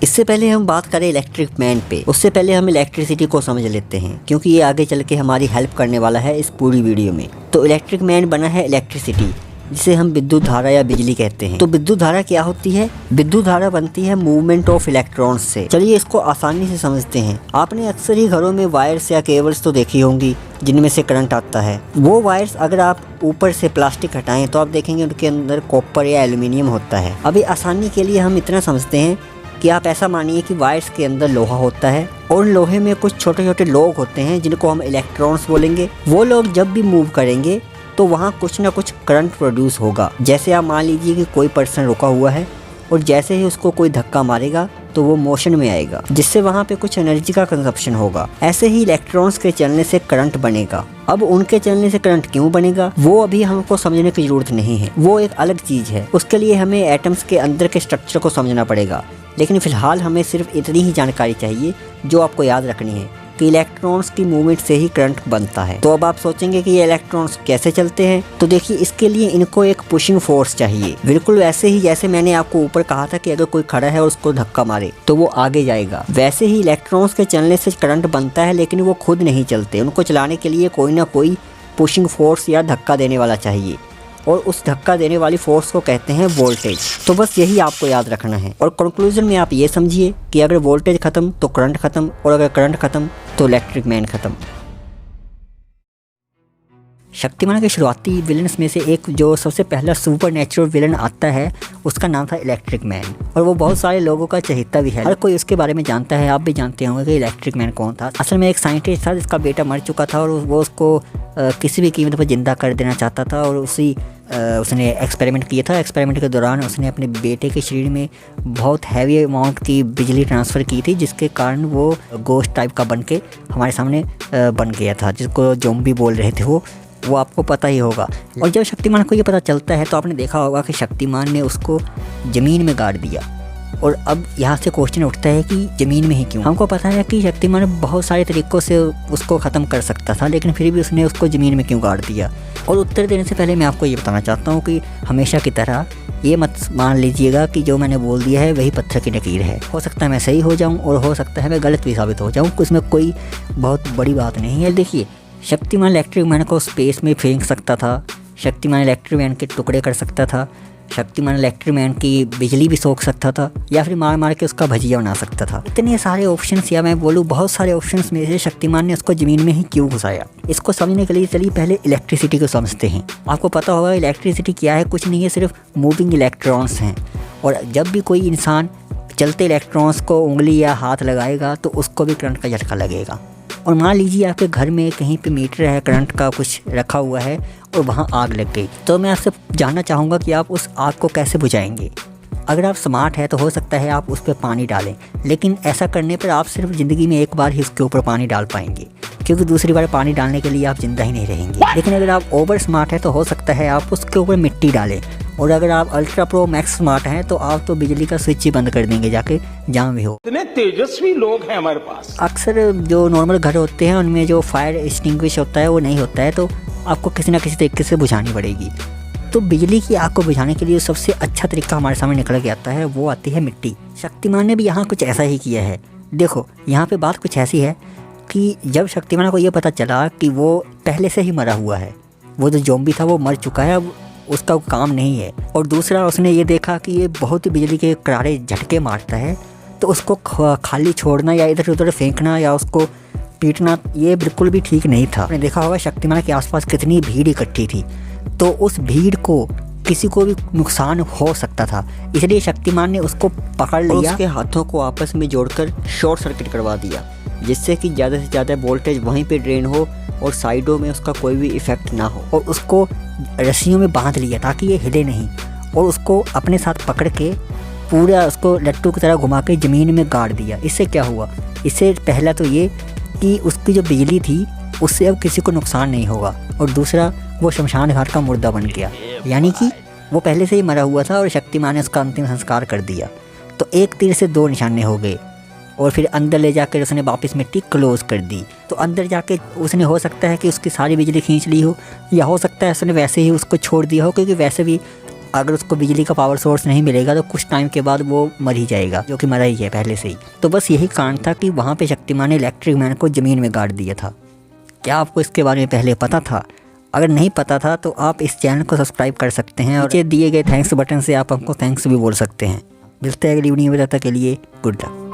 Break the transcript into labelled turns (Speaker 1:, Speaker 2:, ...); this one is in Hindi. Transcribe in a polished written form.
Speaker 1: इससे पहले हम बात करें इलेक्ट्रिक मैन पे, उससे पहले हम इलेक्ट्रिसिटी को समझ लेते हैं क्योंकि ये आगे चल के हमारी हेल्प करने वाला है इस पूरी वीडियो में। तो इलेक्ट्रिक मैन बना है इलेक्ट्रिसिटी, जिसे हम विद्युत धारा या बिजली कहते हैं। तो विद्युत धारा क्या होती है? विद्युत धारा बनती है मूवमेंट ऑफ इलेक्ट्रॉन्स से। चलिए इसको आसानी से समझते हैं। आपने अक्सर ही घरों में वायर्स या केबल्स तो देखी होंगी जिनमें से करंट आता है। वो वायर्स अगर आप ऊपर से प्लास्टिक हटाएं तो आप देखेंगे उनके अंदर कॉपर या एल्यूमिनियम होता है। अभी आसानी के लिए हम इतना समझते हैं कि आप ऐसा मानिए कि वायर्स के अंदर लोहा होता है और लोहे में कुछ छोटे छोटे लोग होते हैं जिनको हम इलेक्ट्रॉन्स बोलेंगे। वो लोग जब भी मूव करेंगे तो वहाँ कुछ ना कुछ करंट प्रोड्यूस होगा। जैसे आप मान लीजिए कि कोई पर्सन रुका हुआ है और जैसे ही उसको कोई धक्का मारेगा तो वो मोशन में आएगा, जिससे वहाँ पे कुछ एनर्जी का कंजप्शन होगा। ऐसे ही इलेक्ट्रॉन्स के चलने से करंट बनेगा। अब उनके चलने से करंट क्यों बनेगा वो अभी हमको समझने की जरूरत नहीं है, वो एक अलग चीज़ है। उसके लिए हमें एटम्स के अंदर के स्ट्रक्चर को समझना पड़ेगा। लेकिन फ़िलहाल हमें सिर्फ इतनी ही जानकारी चाहिए जो आपको याद रखनी है कि इलेक्ट्रॉन्स की मूवमेंट से ही करंट बनता है। तो अब आप सोचेंगे कि ये इलेक्ट्रॉन्स कैसे चलते हैं, तो देखिए इसके लिए इनको एक पुशिंग फोर्स चाहिए। बिल्कुल वैसे ही जैसे मैंने आपको ऊपर कहा था कि अगर कोई खड़ा है और उसको धक्का मारे तो वो आगे जाएगा, वैसे ही इलेक्ट्रॉन्स के चलने से करंट बनता है। लेकिन वो खुद नहीं चलते, उनको चलाने के लिए कोई ना कोई पुशिंग फोर्स या धक्का देने वाला चाहिए और उस धक्का देने वाली फोर्स को कहते हैं वोल्टेज। तो बस यही आपको याद रखना है। और कंक्लूजन में आप ये समझिए कि अगर वोल्टेज खत्म तो करंट खत्म, और अगर करंट खत्म तो इलेक्ट्रिक मैन खत्म। शक्तिमान के शुरुआती विलन्स में से एक जो सबसे पहला सुपर नेचुरल विलन आता है उसका नाम था इलेक्ट्रिक मैन, और वो बहुत सारे लोगों का चहेता भी है। हर कोई उसके बारे में जानता है। आप भी जानते होंगे कि इलेक्ट्रिक मैन कौन था। असल में एक साइंटिस्ट था जिसका बेटा मर चुका था और वो उसको किसी भी कीमत पर जिंदा कर देना चाहता था, और उसने एक्सपेरिमेंट किया था। एक्सपेरिमेंट के दौरान उसने अपने बेटे के शरीर में बहुत हैवी अमाउंट की बिजली ट्रांसफ़र की थी, जिसके कारण वो गोश्त टाइप का बन के हमारे सामने बन गया था, जिसको ज़ॉम्बी बोल रहे थे वो आपको पता ही होगा। और जब शक्तिमान को ये पता चलता है तो आपने देखा होगा कि शक्तिमान ने उसको ज़मीन में गाड़ दिया। और अब यहाँ से क्वेश्चन उठता है कि ज़मीन में ही क्यों? हमको पता है कि शक्तिमान बहुत सारे तरीक़ों से उसको ख़त्म कर सकता था, लेकिन फिर भी उसने उसको ज़मीन में क्यों गाड़ दिया? और उत्तर देने से पहले मैं आपको ये बताना चाहता हूँ कि हमेशा की तरह ये मत मान लीजिएगा कि जो मैंने बोल दिया है वही पत्थर की लकीर है। हो सकता है मैं सही हो जाऊँ और हो सकता है मैं गलत भी साबित हो जाऊँ, उसमें कोई बहुत बड़ी बात नहीं है। देखिए, शक्तिमान इलेक्ट्रिक मैन को स्पेस में फेंक सकता था, शक्तिमान इलेक्ट्रिक मैन के टुकड़े कर सकता था, शक्तिमान इलेक्ट्रिक मैन की बिजली भी सोख सकता था, या फिर मार मार के उसका भजिया बना सकता था। इतने सारे ऑप्शंस, या मैं बोलूँ बहुत सारे ऑप्शंस में से शक्तिमान ने उसको ज़मीन में ही क्यों घुसाया? इसको समझने के लिए चलिए पहले इलेक्ट्रिसिटी को समझते हैं। आपको पता होगा इलेक्ट्रिसिटी क्या है? कुछ नहीं है, सिर्फ मूविंग इलेक्ट्रॉन्स हैं। और जब भी कोई इंसान चलते इलेक्ट्रॉन्स को उंगली या हाथ लगाएगा तो उसको भी करंट का झटका लगेगा। और मान लीजिए आपके घर में कहीं पे मीटर है, करंट का कुछ रखा हुआ है और वहाँ आग लग गई, तो मैं आपसे जानना चाहूँगा कि आप उस आग को कैसे बुझाएंगे? अगर आप स्मार्ट है तो हो सकता है आप उस पर पानी डालें, लेकिन ऐसा करने पर आप सिर्फ ज़िंदगी में एक बार ही उसके ऊपर पानी डाल पाएंगे, क्योंकि दूसरी बार पानी डालने के लिए आप ज़िंदा ही नहीं रहेंगे। लेकिन अगर आप ओवर स्मार्ट है तो हो सकता है आप उसके ऊपर मिट्टी डालें, और अगर आप अल्ट्रा प्रो मैक्स स्मार्ट हैं तो आप तो बिजली का स्विच ही बंद कर देंगे जाके, जहाँ भी हो।
Speaker 2: इतने तेजस्वी लोग हैं हमारे पास।
Speaker 1: अक्सर जो नॉर्मल घर होते हैं उनमें जो फायर एक्सटिंग्विश होता है वो नहीं होता है, तो आपको किसी ना किसी तरीके से बुझानी पड़ेगी। तो बिजली की आग को बुझाने के लिए सबसे अच्छा तरीका हमारे सामने निकल के आता है, वो आती है मिट्टी। शक्तिमान ने भी यहाँ कुछ ऐसा ही किया है। देखो, यहाँ पे बात कुछ ऐसी है कि जब शक्तिमान को ये पता चला कि वो पहले से ही मरा हुआ है, वो जो ज़ॉम्बी था वो मर चुका है, अब उसका काम नहीं है, और दूसरा उसने ये देखा कि ये बहुत ही बिजली के करारे झटके मारता है, तो उसको खाली छोड़ना या इधर उधर फेंकना या उसको पीटना ये बिल्कुल भी ठीक नहीं था। आपने देखा होगा शक्तिमान के आसपास कितनी भीड़ इकट्ठी थी, तो उस भीड़ को किसी को भी नुकसान हो सकता था, इसलिए शक्तिमान ने उसको पकड़ लिया और उसके हाथों को आपस में जोड़कर शॉर्ट सर्किट करवा दिया, जिससे कि ज़्यादा से ज़्यादा वोल्टेज वहीं पे ड्रेन हो और साइडों में उसका कोई भी इफ़ेक्ट ना हो। और उसको रस्सियों में बांध लिया ताकि ये हिले नहीं, और उसको अपने साथ पकड़ के पूरा उसको लट्टू की तरह घुमा के ज़मीन में गाड़ दिया। इससे क्या हुआ? इससे पहला तो ये कि उसकी जो बिजली थी उससे अब किसी को नुकसान नहीं होगा, और दूसरा वो शमशान घाट का मुर्दा बन गया, यानी कि वो पहले से ही मरा हुआ था और शक्तिमान ने उसका अंतिम संस्कार कर दिया। तो एक तीर से दो निशाने हो गए। और फिर अंदर ले जाकर उसने वापस मिट्टी क्लोज़ कर दी। तो अंदर जाके उसने हो सकता है कि उसकी सारी बिजली खींच ली हो, या हो सकता है उसने वैसे ही उसको छोड़ दिया हो, क्योंकि वैसे भी अगर उसको बिजली का पावर सोर्स नहीं मिलेगा तो कुछ टाइम के बाद वो मर ही जाएगा, जो कि मरा ही है पहले से ही। तो बस यही कारण था कि वहाँ पे शक्तिमान ने इलेक्ट्रिक मैन को ज़मीन में गाड़ दिया था। क्या आपको इसके बारे में पहले पता था? अगर नहीं पता था तो आप इस चैनल को सब्सक्राइब कर सकते हैं और नीचे दिए गए थैंक्स बटन से आप हमको थैंक्स भी बोल सकते हैं। मिलते हैं अगली वीडियो में, तब तक के लिए गुड लक।